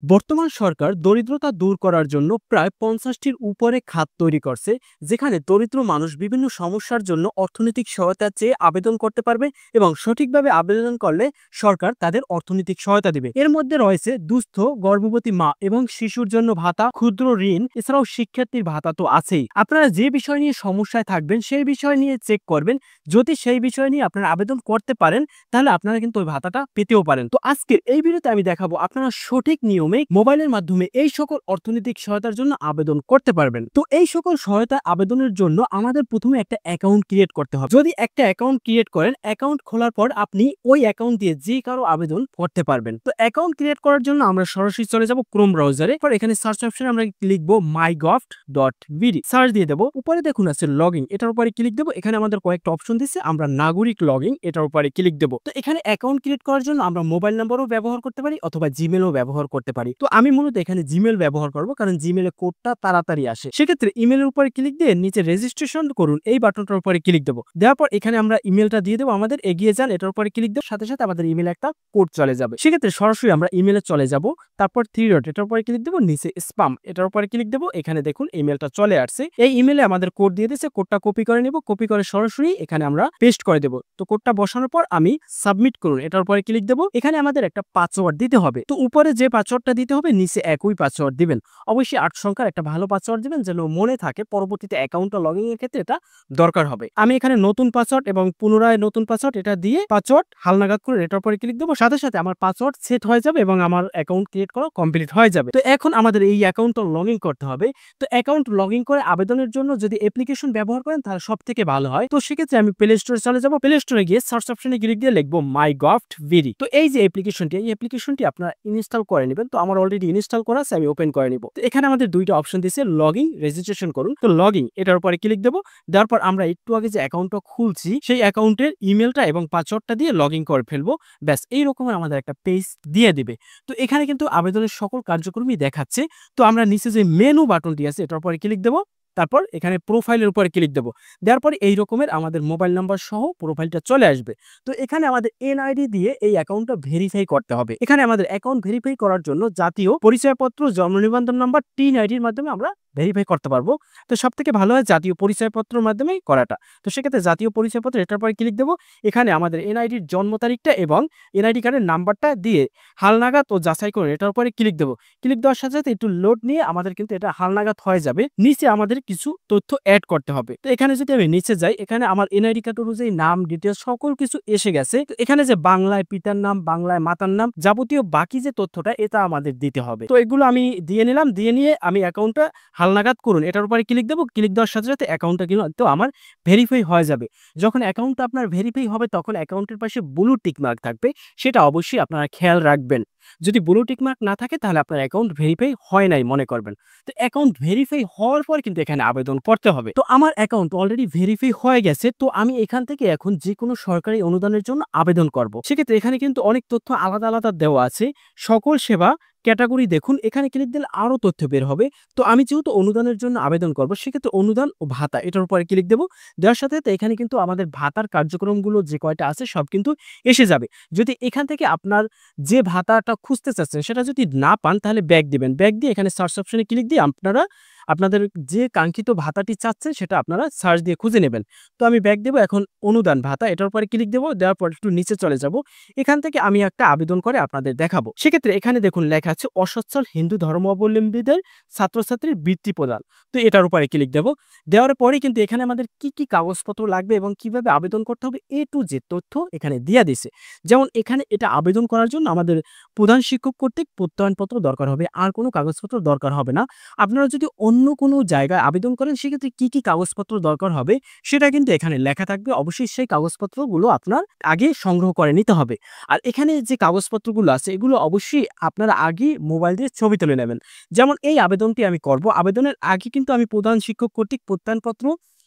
বর্তমান সরকার দরিদ্রতা দূর করার জন্য প্রায় ৫০টির উপরে খাত তৈরি করছে, যেখানে দরিদ্র মানুষ বিভিন্ন সমস্যার জন্য অর্থনৈতিক সহায়তা চেয়ে আবেদন করতে পারবে এবং সঠিকভাবে আবেদন করলে সরকার তাদের অর্থনৈতিক সহায়তা দিবে। এর মধ্যে রয়েছে দুস্থ, গর্ভবতী মা এবং শিশুর জন্য ভাতা, ক্ষুদ্র ঋণ, এছাড়াও শিক্ষার্থীর ভাতা তো আছেই। আপনারা যে বিষয় নিয়ে সমস্যায় থাকবেন সেই বিষয় নিয়ে চেক করবেন। যদি সেই বিষয় নিয়ে আপনারা আবেদন করতে পারেন, তাহলে আপনারা কিন্তু ওই ভাতাটা পেতেও পারেন। তো আজকের এই ভিডিওতে আমি দেখাবো আপনারা সঠিক নিয়মে মোবাইলের মাধ্যমে এই সকল অর্থনৈতিক সহায়তার জন্য আবেদন করতে পারবেন। তো এই সকল সহায়তা আবেদনের জন্য আমাদের প্রথমে একটা অ্যাকাউন্ট ক্রিয়েট করতে হবে। যদি একটা অ্যাকাউন্ট ক্রিয়েট করেন, অ্যাকাউন্ট খোলার পর আপনি ওই অ্যাকাউন্ট দিয়ে যে কারো আবেদন করতে পারবেন। তো অ্যাকাউন্ট ক্রিয়েট করার জন্য আমরা সরাসরি চলে যাব ক্রোম ব্রাউজারে। পর এখানে সার্চ অপশনে আমরা লিখবো mygov.bd, সার্চ দিয়ে দেবো। উপরে দেখুন আছে লগইন, এটার উপরে ক্লিক দেবো। এখানে আমাদের কয়েকটা অপশন দিচ্ছে, আমরা নাগরিক লগইন এটার উপরে ক্লিক দেবো। তো এখানে অ্যাকাউন্ট ক্রিয়েট করার জন্য আমরা মোবাইল নাম্বারও ব্যবহার করতে পারি অথবা জিমেলও ব্যবহার করতে পারি। তো আমি মূলত এখানে জিমেল ব্যবহার করব, কারণ জিমেলে কোডটা তাড়াতাড়ি আসে। সেক্ষেত্রে ইমেলের উপরে ক্লিক দিয়ে নিচে রেজিস্ট্রেশন করুন এই বাটনটার উপরে ক্লিক দেবো। দেওয়ার পর এখানে আমরা ইমেলটা দিয়ে দেবো আমাদের, এগিয়ে যান এটার উপরে ক্লিক দেবো, সাথে সাথে আমাদের ইমেলে একটা কোড চলে যাবে। সেক্ষেত্রে সরাসরি আমরা ইমেলে চলে যাব, তারপর 3 ডট এটার উপরে ক্লিক দেবো, নিচে স্প্যাম এটার উপরে ক্লিক দেবো। এখানে দেখুন ইমেলটা চলে আসছে। এই ইমেলে আমাদের কোড দিয়ে দিয়েছে, কোডটা কপি করে নিব, কপি করে সরাসরি এখানে আমরা পেস্ট করে দেবো। তো কোডটা বসানোর পর আমি সাবমিট করুন এটার উপরে ক্লিক দেবো। এখানে আমাদের একটা পাসওয়ার্ড দিতে হবে। তো উপরে যে পাসওয়ার্ডটা দিতে হবে নিচে একই পাসওয়ার্ড দিবেন। অবশ্যই 8 সংখ্যার একটা ভালো পাসওয়ার্ড দিবেন, যেন মনে থাকে, পরবর্তীতে অ্যাকাউন্টটা লগইন এর ক্ষেত্রে এটা দরকার হবে। আমি এখানে নতুন পাসওয়ার্ড এবং পুনরায় নতুন পাসওয়ার্ড এটা দিয়ে পাসওয়ার্ড হালনাগাদ করে এটার উপরে ক্লিক দেবো। সাথে সাথে আমার পাসওয়ার্ড সেট হয়ে যাবে এবং আমার অ্যাকাউন্ট ক্রিয়েট করা কমপ্লিট হয়ে যাবে। তো এখন আমাদের এই অ্যাকাউন্টটা লগইন করতে হবে। তো অ্যাকাউন্ট লগইন করে আবেদনের জন্য যদি অ্যাপ্লিকেশন ব্যবহার করেন তাহলে সবথেকে ভালো হয়। তো সেক্ষেত্রে আমি প্লে স্টোরে চলে যাব। প্লে স্টোরে গিয়ে সার্চ অপশনে ক্লিক দিয়ে লিখবো mygov.bd। তো এই যে অ্যাপ্লিকেশনটি, এই অ্যাপ্লিকেশনটি আপনারা ইনস্টল করে নেবেন। তো আমার অলরেডি ইনস্টল করা আছে, আমি ওপেন করে নিব। তো এখানে আমাদের দুইটা অপশন দিয়েছে, লগইন, রেজিস্ট্রেশন করুন। তো লগইন এটার উপরে ক্লিক দেবো। দেওয়ার পর আমরা একটু আগে যে অ্যাকাউন্টটা খুলছি সেই অ্যাকাউন্টের ইমেলটা এবং পাসওয়ার্ডটা দিয়ে লগইন করে ফেলবো। ব্যাস এইরকম আমাদের একটা পেজ দিয়ে দিবে। তো এখানে কিন্তু আবেদনের সকল কার্যক্রমই দেখাচ্ছে। তো আমরা নিচে যে মেনু বাটনটি আছে এটার উপরে ক্লিক দেবো। তারপর এখানে প্রোফাইলের উপরে ক্লিক দেবো। দেওয়ার পরে এই রকমের আমাদের মোবাইল নাম্বার সহ প্রোফাইলটা চলে আসবে। তো এখানে আমাদের এনআইডি দিয়ে এই অ্যাকাউন্টটা ভেরিফাই করতে হবে। এখানে আমাদের অ্যাকাউন্ট ভেরিফাই করার জন্য জাতীয় পরিচয়পত্র, জন্ম নিবন্ধন নাম্বার, টিন আইডির মাধ্যমে আমরা ভেরিফাই করতে পারবো। তো সব থেকে ভালো হয় জাতীয় পরিচয়পত্রের মাধ্যমেই করাটা। তো সেক্ষেত্রে জাতীয় পরিচয়পত্র এটার পরে ক্লিক দেবো। এখানে আমাদের এনআইডির জন্ম তারিখটা এবং এনআইডি কার্ডের নাম্বারটা দিয়ে হালনাগাদ ও যাচাই করে এটার উপরে ক্লিক দেবো। ক্লিক দেওয়ার সাথে সাথে একটু লোড নিয়ে আমাদের কিন্তু এটা হালনাগাদ হয়ে যাবে। নিচে আমাদের কিছু তথ্য অ্যাড করতে হবে। তো এখানে যদি আমি নিচে যাই, এখানে আমার এনআইডি কার্ড অনুযায়ী নাম, ডিটেলস সকল কিছু এসে গেছে। তো এখানে যে বাংলায় পিতার নাম, বাংলায় মাতার নাম, যাবতীয় বাকি যে তথ্যটা এটা আমাদের দিতে হবে। তো এগুলো আমি দিয়ে নিলাম। দিয়ে নিয়ে আমি অ্যাকাউন্টটা হালনাগাদ করুন এটার উপরে ক্লিক দেবো। ক্লিক দেওয়ার সাথে সাথে অ্যাকাউন্টটা কিন্তু আমার ভেরিফাই হয়ে যাবে। যখন অ্যাকাউন্টটা আপনার ভেরিফাই হবে তখন অ্যাকাউন্টের পাশে ব্লু টিক মার্ক থাকবে, সেটা অবশ্যই আপনারা খেয়াল রাখবেন। যদি ব্লু টিক মার্ক না থাকে তাহলে আপনার অ্যাকাউন্ট ভেরিফাই হয় নাই মনে করবেন। তো অ্যাকাউন্ট ভেরিফাই হওয়ার পর কিন্তু এখানে আবেদন করতে হবে। তো আমার অ্যাকাউন্ট অলরেডি ভেরিফাই হয়ে গেছে। তো আমি এখান থেকে এখন যে কোনো সরকারি অনুদানের জন্য আবেদন করব। সেক্ষেত্রে এখানে কিন্তু অনেক তথ্য আলাদা আলাদা দেওয়া আছে। সকল সেবা ক্যাটাগরি দেখুন, এখানে ক্লিক দিলে আরো তথ্য বের হবে। তো আমি যেহেতু অনুদানের জন্য আবেদন করব, সেক্ষেত্রে অনুদান ও ভাতা এটার উপরে ক্লিক দেবো। দেওয়ার সাথে সাথে এখানে কিন্তু আমাদের ভাতার কার্যক্রমগুলো যে কয়টা আছে সব কিন্তু এসে যাবে। যদি এখান থেকে আপনার যে ভাতাটা খুঁজতে চাচ্ছেন সেটা যদি না পান তাহলে ব্যাক দিবেন। ব্যাক দিয়ে এখানে সার্চ অপশনে ক্লিক দিয়ে আপনারা আপনাদের যে কাঙ্ক্ষিত ভাতাটি চাচ্ছেন সেটা আপনারা সার্চ দিয়ে খুঁজে নেবেন। তো আমি ব্যাক দেবো। এখন অনুদান ভাতা এটার উপরে ক্লিক দেবো। দেওয়ার পর একটু নিচে চলে যাব। এখান থেকে আমি একটা আবেদন করে আপনাদের দেখাবো। সেক্ষেত্রে এখানে দেখুন লেখা আছে অসচ্ছল হিন্দু ধর্মাবলম্বীদের ছাত্রছাত্রীর বৃত্তি প্রদান। তো এটার উপরে ক্লিক দেবো। দেওয়ার পরে কিন্তু এখানে আমাদের কি কি কাগজপত্র লাগবে এবং কিভাবে আবেদন করতে হবে এ টু জেড তথ্য এখানে দিয়ে দিছে। যেমন এখানে এটা আবেদন করার জন্য আমাদের প্রধান শিক্ষক কর্তৃক প্রত্যয়নপত্র দরকার হবে, আর কোনো কাগজপত্র দরকার হবে না। আপনারা যদি অন্য কোনো জায়গায় আবেদন করেন সেক্ষেত্রে কি কি কাগজপত্র দরকার হবে সেটা কিন্তু এখানে লেখা থাকবে। অবশ্যই সেই কাগজপত্রগুলো আপনার আগে সংগ্রহ করে নিতে হবে। আর এখানে যে কাগজপত্রগুলো আছে এগুলো অবশ্যই আপনারা আগে মোবাইল দিয়ে ছবি তুলে নেবেন। যেমন এই আবেদনটি আমি করব, আবেদনের আগে কিন্তু আমি প্রধান শিক্ষক কর্তৃক প্রত্যয়নপত্র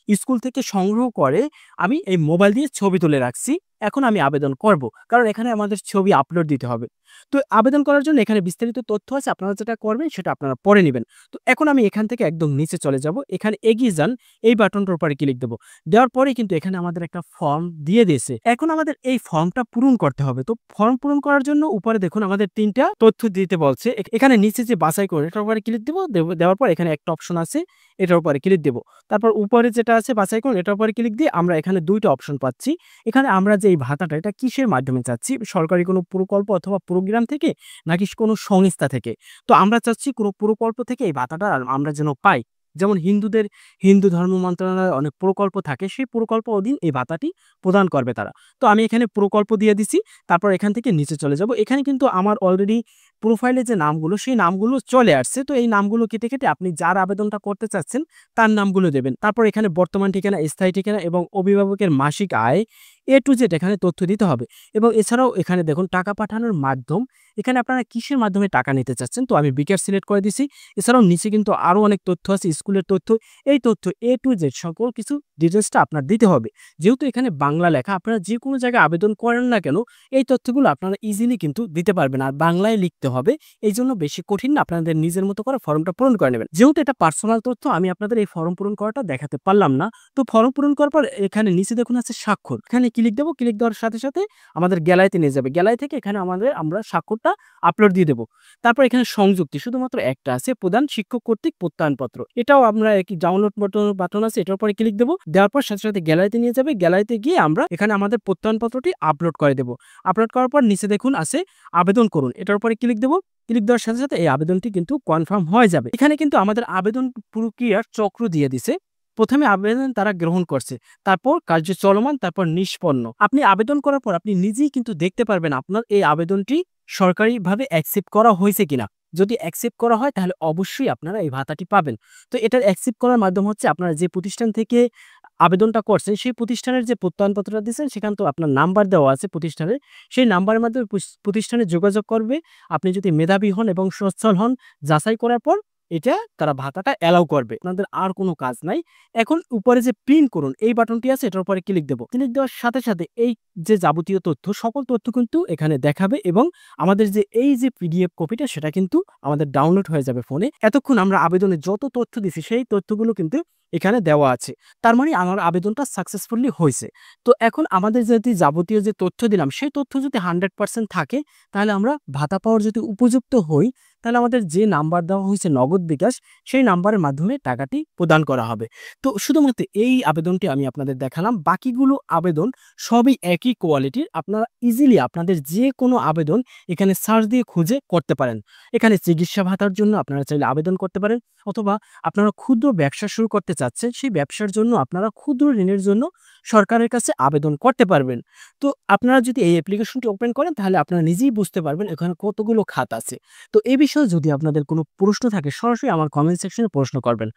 স্কুল থেকে সংগ্রহ করে আমি এই মোবাইল দিয়ে ছবি তুলে রাখছি। এখন আমি আবেদন করব। কারণ এখানে আমাদের ছবি আপলোড দিতে হবে। তো আবেদন করার জন্য এখানে বিস্তারিত তথ্য আছে। আপনারা যেটা করবেন সেটা আপনারা পড়ে নিবেন। তো এখন আমি এখান থেকে একদম নিচে চলে যাব। এখানে এগিয়ে যান, এই বাটনটার উপরে ক্লিক দেব। দেওয়ার পরেই কিন্তু এখানে আমাদের একটা ফর্ম দিয়ে দিয়েছে। এখন আমাদের এই ফর্মটা পূরণ করতে হবে। তো ফর্ম পূরণ করার জন্য উপরে দেখুন আমাদের ৩ টা তথ্য দিতে বলছে। এখানে নিচে যে বাছাই করে এটার উপরে ক্লিক দেব। দেওয়ার পর এখানে একটা অপশন আছে, এটার উপরে ক্লিক দেব। তারপর উপরে যেটা আছে বাছাই করুন এটার উপরে ক্লিক দিয়ে আমরা এখানে ২ টা অপশন পাচ্ছি। এখানে আমরা যে এই ভাতাটা এটা কিসের মাধ্যমে চাচ্ছি? সরকারি কোনো প্রকল্প অথবা প্রোগ্রাম থেকে নাকি কোনো সংস্থা থেকে? তো আমরা চাচ্ছি কোনো প্রকল্প থেকে এই ভাতাটা আমরা যেন পাই। যেমন হিন্দুদের হিন্দু ধর্ম মন্ত্রণালয়ে অনেক প্রকল্প থাকে, সেই প্রকল্প অধীন এই ভাতাটি প্রদান করবে তারা। তো আমি এখানে প্রকল্প দিয়ে দিছি। তারপর এখান থেকে নিচে চলে যাব। এখানে কিন্তু আমার অলরেডি প্রোফাইলে যে নামগুলো সেই নামগুলো চলে আসছে। তো এই নামগুলো কেটে আপনি যার আবেদনটা করতে চাচ্ছেন তার নামগুলো দেবেন। তারপর এখানে বর্তমান ঠিকানা, স্থায়ী ঠিকানা এবং অভিভাবকের মাসিক আয় A to Z এখানে তথ্য দিতে হবে। এবং এছাড়াও এখানে দেখুন টাকা পাঠানোর মাধ্যম, এখানে আপনারা কিসের মাধ্যমে টাকা নিতে চাচ্ছেন? তো আমি বিকাশ সিলেক্ট করে দিছি। এছাড়াও নিচে কিন্তু আরো অনেক তথ্য আছে, স্কুলের তথ্য। এই তথ্য A to Z সকল কিছু ডিটেইলসটা আপনার দিতে হবে। যেহেতু এখানে বাংলা লেখা, আপনারা যেকোনো জায়গায় আবেদন করেন না কেন এই তথ্যগুলো আপনারা ইজিলি কিন্তু দিতে পারবেন। আর বাংলায় লিখতে হবে। এইজন্য বেশি কঠিন না, আপনাদের নিজের মতো করে ফর্মটা পূরণ করে নেবেন। যেহেতু এটা পার্সোনাল তথ্য আমি আপনাদের এই ফর্ম পূরণ করাটা দেখাতে পারলাম না। তো ফর্ম পূরণ করার পর এখানে নিচে দেখুন আছে স্বাক্ষর। এখানে ক্লিক দেব। ক্লিক দেওয়ার সাথে আমাদের গ্যালারিতে নিয়ে যাবে। গ্যালারি থেকে এখানে আমরা স্বাক্ষরটা আপলোড দিয়ে দেব। তারপর এখানে সংযুক্তি শুধুমাত্র একটা আছে, প্রধান শিক্ষক কর্তৃক প্রত্যয়নপত্র। এটাও আমরা একই ডাউনলোড বাটন আছে, এটার উপরে ক্লিক দেব। দেওয়ার পর সাথে গ্যালারিতে নিয়ে যাবে। গ্যালারিতে গিয়ে আমরা এখানে আমাদের প্রত্যয়নপত্রটি আপলোড করে দেব। আপলোড করার পর নিচে দেখুন আছে আবেদন করুন। এটার উপরে ক্লিক দেব। ক্লিক দেওয়ার সাথে এই আবেদনটি কিন্তু কনফার্ম হয়ে যাবে। এখানে কিন্তু আমাদের আবেদন প্রক্রিয়ার চক্র দিয়ে দিছে। প্রথমে আবেদন তারা গ্রহণ করছে, তারপর কার্য চলমান, তারপর নিষ্পন্ন। আপনি আবেদন করার পর আপনি নিজেই কিন্তু দেখতে পারবেন আপনার এই আবেদনটি সরকারিভাবে অ্যাকসেপ্ট করা হয়েছে কিনা। যদি অ্যাকসেপ্ট করা হয় তাহলে অবশ্যই আপনারা এই ভাতাটি পাবেন। তো এটার অ্যাকসেপ্ট করার মাধ্যম হচ্ছে আপনারা যে প্রতিষ্ঠান থেকে আবেদনটা করছেন সেই প্রতিষ্ঠানের যে প্রত্যয়নপত্রটা দিয়েছেন সেখানে তো আপনার নাম্বার দেওয়া আছে প্রতিষ্ঠানের। সেই নাম্বারের মাধ্যমে প্রতিষ্ঠানে যোগাযোগ করবে। আপনি যদি মেধাবী হন এবং সচ্ছল হন, যাচাই করার পর এটা তারা ভাতাটা অ্যালাউ করবে। আপনাদের আর কোনো কাজ নাই। এখন উপরে যে প্রিন্ট করুন এই বাটনটি আছে, এটার উপরে ক্লিক দেব। ক্লিক দেওয়ার সাথে এই যে যাবতীয় তথ্য সকল তথ্য কিন্তু এখানে দেখাবে এবং আমাদের যে এই যে পিডিএফ কপিটা সেটা কিন্তু আমাদের ডাউনলোড হয়ে যাবে ফোনে। এতক্ষণ আমরা আবেদনে যত তথ্য দিছি সেই তথ্যগুলো কিন্তু এখানে দেওয়া আছে। তার মানে আমার আবেদনটা সাকসেসফুলি হইছে। তো এখন আমাদের যদি যাবতীয় যে তথ্য দিলাম সেই তথ্য যদি 100% থাকে তাহলে আমরা ভাতা পাওয়ার যদি উপযুক্ত হই তাহলে আমাদের যে নাম্বার দেওয়া হয়েছে নগদ বিকাশ সেই নাম্বারের মাধ্যমে টাকাটি প্রদান করা হবে। তো শুধুমাত্র এই আবেদনটি আমি আপনাদের দেখালাম। বাকিগুলো আবেদন সবই একই কোয়ালিটির। আপনারা ইজিলি আপনাদের যে কোনো আবেদন এখানে সার্চ দিয়ে খুঁজে করতে পারেন। এখানে চিকিৎসা ভাতার জন্য আপনারা চাইলে আবেদন করতে পারেন, অথবা আপনারা ক্ষুদ্র ব্যবসা শুরু করতে চাচ্ছেন সেই ব্যবসার জন্য আপনারা ক্ষুদ্র ঋণের জন্য সরকারের কাছে আবেদন করতে পারবেন। তো আপনারা যদি এই অ্যাপ্লিকেশনটি ওপেন করেন তাহলে আপনারা নিজেই বুঝতে পারবেন এখানে কতগুলো খাত আছে। তো এই বিষয়ে যদি আপনাদের কোনো প্রশ্ন থাকে সরাসরি আমার কমেন্ট সেকশনে প্রশ্ন করবেন।